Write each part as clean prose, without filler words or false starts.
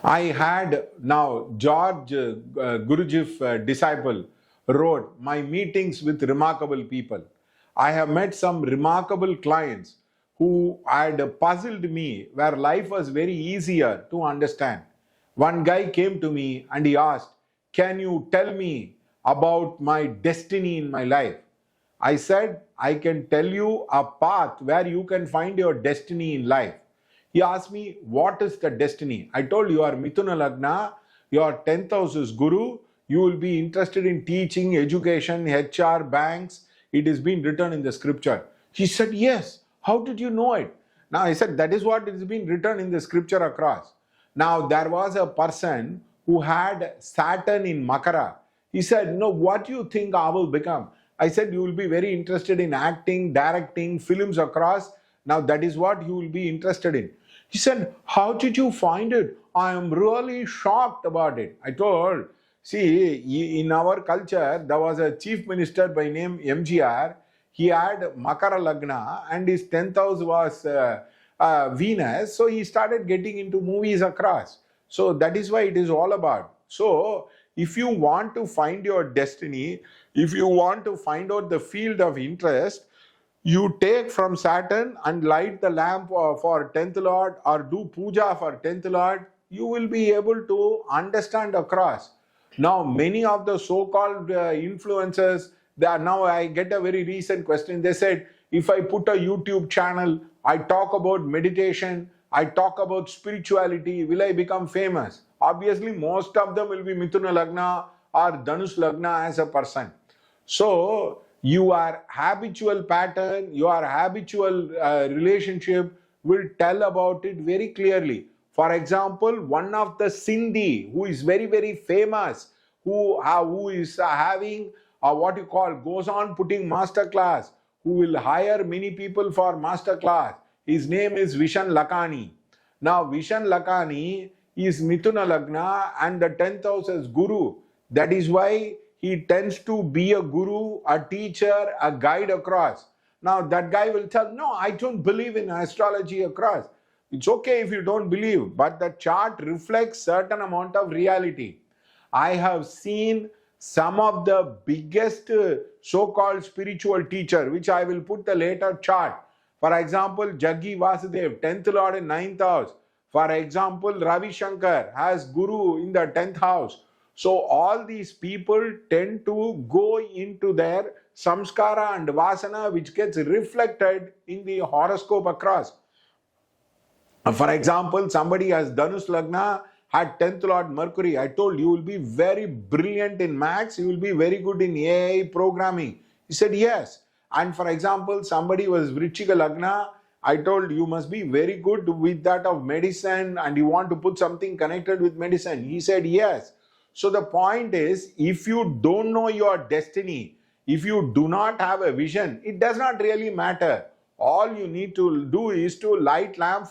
I had now George Gurujif disciple wrote, my meetings with remarkable people. I have met some remarkable clients who had puzzled me where life was very easier to understand. One guy came to me and he asked, can you tell me about my destiny in my life? I said, I can tell you a path where you can find your destiny in life. He asked me, what is the destiny? I told you, are Mithuna Lagna, your 10th house is Guru, you will be interested in teaching, education, HR, banks. It is being written in the scripture. He said, yes. How did you know it? Now I said, that is what is being written in the scripture across. Now there was a person who had Saturn in Makara. He said, no, what do you think I will become? I said, you will be very interested in acting, directing, films across. Now that is what you will be interested in. He said, how did you find it? I am really shocked about it. I told, see, in our culture, there was a chief minister by name MGR. He had Makara Lagna and his 10th house was Venus. So he started getting into movies across. So that is why it is all about. So if you want to find your destiny, if you want to find out the field of interest, you take from Saturn and light the lamp for 10th Lord or do puja for 10th Lord, you will be able to understand across. Now, many of the so-called influencers, now I get a very recent question. They said, if I put a YouTube channel, I talk about meditation, I talk about spirituality, will I become famous? Obviously, most of them will be Mithuna Lagna or Dhanush Lagna as a person. So, your habitual pattern, your habitual relationship will tell about it very clearly. For example, one of the Sindhi who is very, very famous, who is having what you call, goes on putting master class, who will hire many people for master class. His name is Vishan Lakani. Now, Vishan Lakani is Mithuna Lagna and the 10th house is Guru. That is why he tends to be a guru, a teacher, a guide across. Now that guy will tell, no, I don't believe in astrology across. It's okay if you don't believe, but the chart reflects certain amount of reality. I have seen some of the biggest so-called spiritual teacher, which I will put the later chart. For example, Jaggi Vasudev, 10th Lord in 9th house. For example, Ravi Shankar has Guru in the 10th house. So all these people tend to go into their samskara and vasana, which gets reflected in the horoscope across. For example, somebody has Dhanush Lagna, had 10th Lord Mercury. I told you will be very brilliant in maths, you will be very good in AI programming. He said yes. And for example, somebody was Vrichika Lagna. I told you must be very good with that of medicine and you want to put something connected with medicine. He said yes. So the point is, if you don't know your destiny, if you do not have a vision, it does not really matter. All you need to do is to light lamp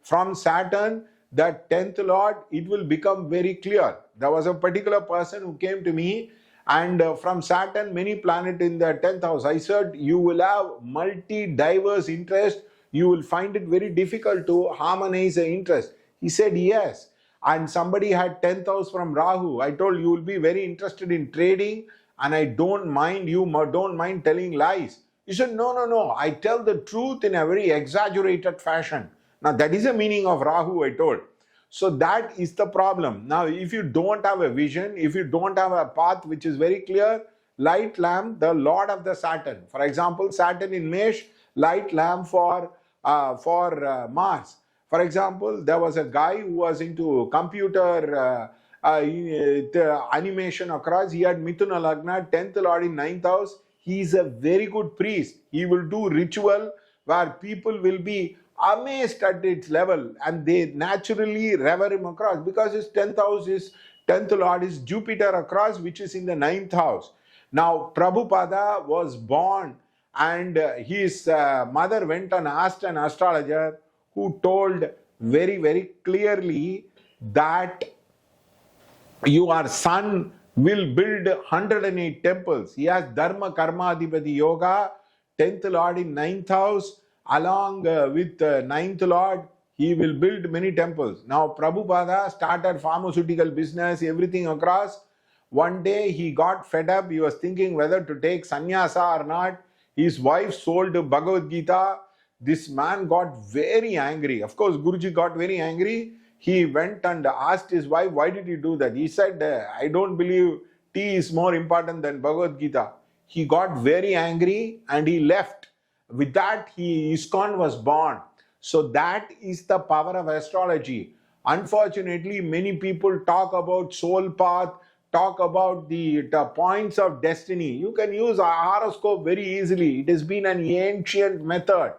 from Saturn, that 10th Lord, it will become very clear. There was a particular person who came to me and from Saturn, many planets in the 10th house. I said, you will have multi-diverse interest. You will find it very difficult to harmonize the interest. He said, yes. And somebody had 10th house from Rahu. I told you will be very interested in trading and I don't mind telling lies. He said, no, I tell the truth in a very exaggerated fashion. Now that is the meaning of Rahu, I told. So that is the problem. Now if you don't have a vision, if you don't have a path which is very clear, light lamp, the Lord of the Saturn. For example, Saturn in Mesh, light lamp for Mars. For example, there was a guy who was into computer animation across. He had Mithuna Lagna, 10th Lord in 9th house. He is a very good priest. He will do ritual where people will be amazed at its level and they naturally revere him across because his 10th house is 10th Lord is Jupiter across, which is in the 9th house. Now, Prabhupada was born and his mother went and asked an astrologer who told very, very clearly that your son will build 108 temples. He has Dharma Karma Adhipati Yoga, 10th Lord in 9th house, along with 9th Lord, he will build many temples. Now, Prabhupada started pharmaceutical business, everything across. One day he got fed up. He was thinking whether to take sannyasa or not. His wife sold Bhagavad Gita. This man got very angry. Of course, Guruji got very angry. He went and asked his wife, why did you do that? He said, I don't believe tea is more important than Bhagavad Gita. He got very angry and he left. With that, ISKCON was born. So that is the power of astrology. Unfortunately, many people talk about soul path, talk about the points of destiny. You can use a horoscope very easily. It has been an ancient method.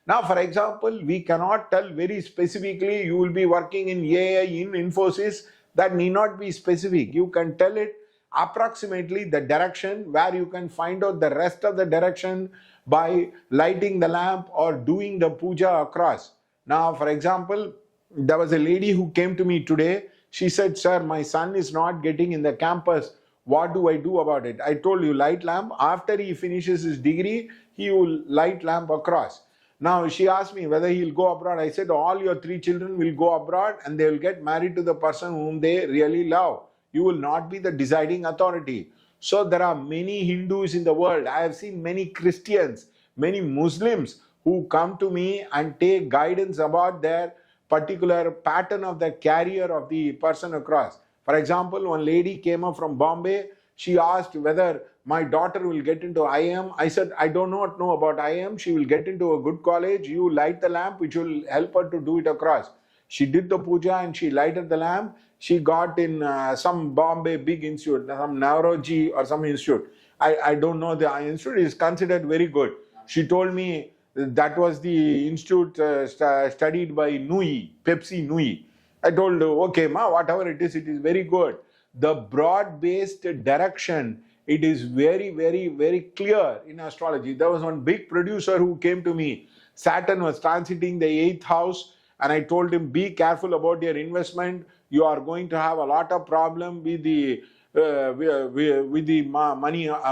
Now, for example, we cannot tell very specifically you will be working in AI, in Infosys. That need not be specific. You can tell it approximately the direction where you can find out the rest of the direction by lighting the lamp or doing the puja across. Now, for example, there was a lady who came to me today. She said, sir, my son is not getting in the campus. What do I do about it? I told you, light lamp. After he finishes his degree, he will light lamp across. Now, she asked me whether he'll go abroad. I said, all your 3 children will go abroad and they will get married to the person whom they really love. You will not be the deciding authority. So there are many Hindus in the world. I have seen many Christians, many Muslims who come to me and take guidance about their particular pattern of the career of the person across. For example, one lady came up from Bombay. She asked whether my daughter will get into IIM. I said, I do not know about IIM. She will get into a good college. You light the lamp, which will help her to do it across. She did the puja and she lighted the lamp. She got in some Bombay big institute, some Astrology or some institute. I don't know, the institute is considered very good. She told me that was the institute studied by Nui, Pepsi Nui. I told her, okay, ma, whatever it is very good. The broad-based direction, it is very, very, very clear in astrology. There was one big producer who came to me. Saturn was transiting the 8th house, and I told him, be careful about your investment. You are going to have a lot of problem with the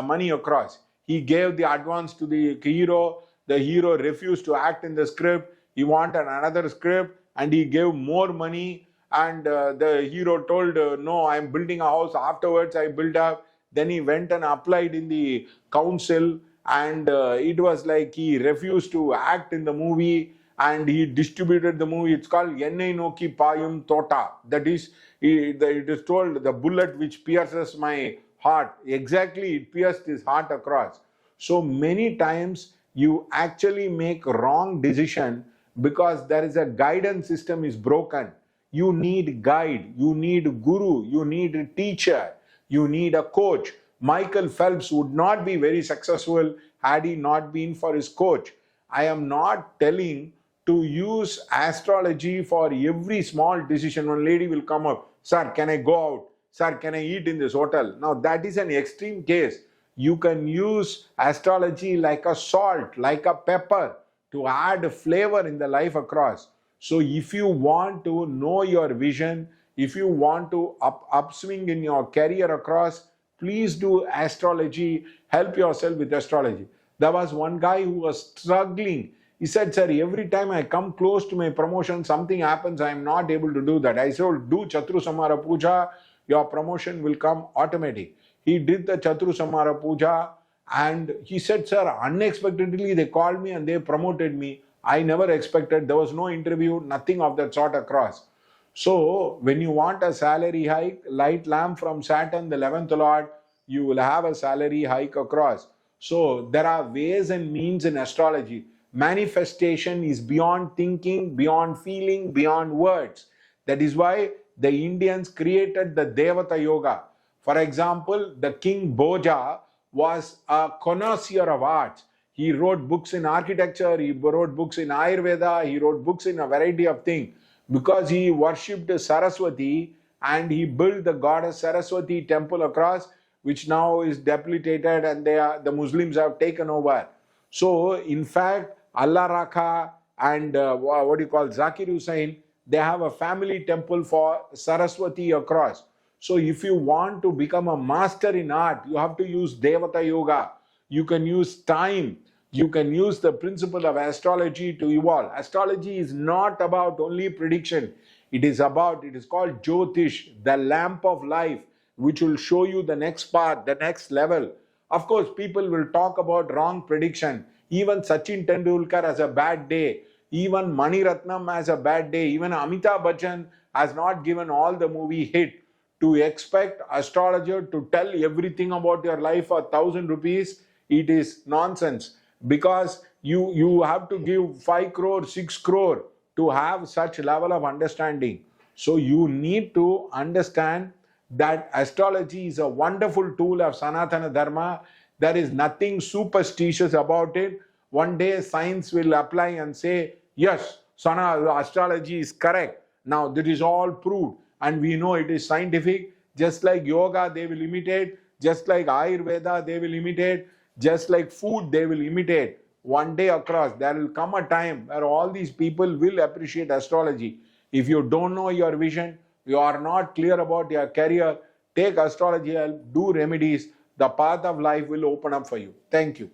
money across. He gave the advance to the hero. The hero refused to act in the script. He wanted another script, and he gave more money. And the hero told, no, I'm building a house. Afterwards, I built up. Then he went and applied in the council, and it was like he refused to act in the movie, and he distributed the movie. It's called Yennai Noki Payum Tota. That is, it is told, the bullet which pierces my heart. Exactly, it pierced his heart across. So many times you actually make wrong decision because there is a guidance system is broken. You need guide, you need guru, you need a teacher, you need a coach. Michael Phelps would not be very successful had he not been for his coach. I am not telling to use astrology for every small decision. One lady will come up, sir, can I go out? Sir, can I eat in this hotel? Now that is an extreme case. You can use astrology like a salt, like a pepper to add flavor in the life across. So if you want to know your vision, if you want to upswing in your career across, please do astrology. Help yourself with astrology. There was one guy who was struggling. He said, sir, every time I come close to my promotion, something happens. I am not able to do that. I said, do Chatru Samara Puja. Your promotion will come automatic. He did the Chatru Samara Puja, and he said, sir, unexpectedly they called me and they promoted me. I never expected. There was no interview, nothing of that sort across. So when you want a salary hike, light lamp from Saturn, the 11th Lord, you will have a salary hike across. So there are ways and means in astrology. Manifestation is beyond thinking, beyond feeling, beyond words. That is why the Indians created the Devata Yoga. For example, the King Bhoja was a connoisseur of arts. He wrote books in architecture, he wrote books in Ayurveda, he wrote books in a variety of things. Because he worshipped Saraswati and he built the goddess Saraswati temple across, which now is debilitated and the Muslims have taken over. So, in fact, Allah Rakha and Zakir Hussain, they have a family temple for Saraswati across. So, if you want to become a master in art, you have to use Devata Yoga. You can use time. You can use the principle of astrology to evolve. Astrology is not about only prediction. It is called Jyotish, the lamp of life, which will show you the next path, the next level. Of course, people will talk about wrong prediction. Even Sachin Tendulkar has a bad day. Even Mani Ratnam has a bad day. Even Amitabh Bachchan has not given all the movie hit. To expect astrologer to tell everything about your life for 1,000 rupees, it is nonsense, because you have to give 5 crore, 6 crore to have such level of understanding. So you need to understand that astrology is a wonderful tool of Sanatana Dharma. There is nothing superstitious about it. One day science will apply and say, yes, astrology is correct. Now this is all proved and we know it is scientific. Just like yoga, they will imitate. Just like Ayurveda, they will imitate. Just like food, they will imitate. One day across, there will come a time where all these people will appreciate astrology. If you don't know your vision, you are not clear about your career, take astrology help, do remedies. The path of life will open up for you. Thank you.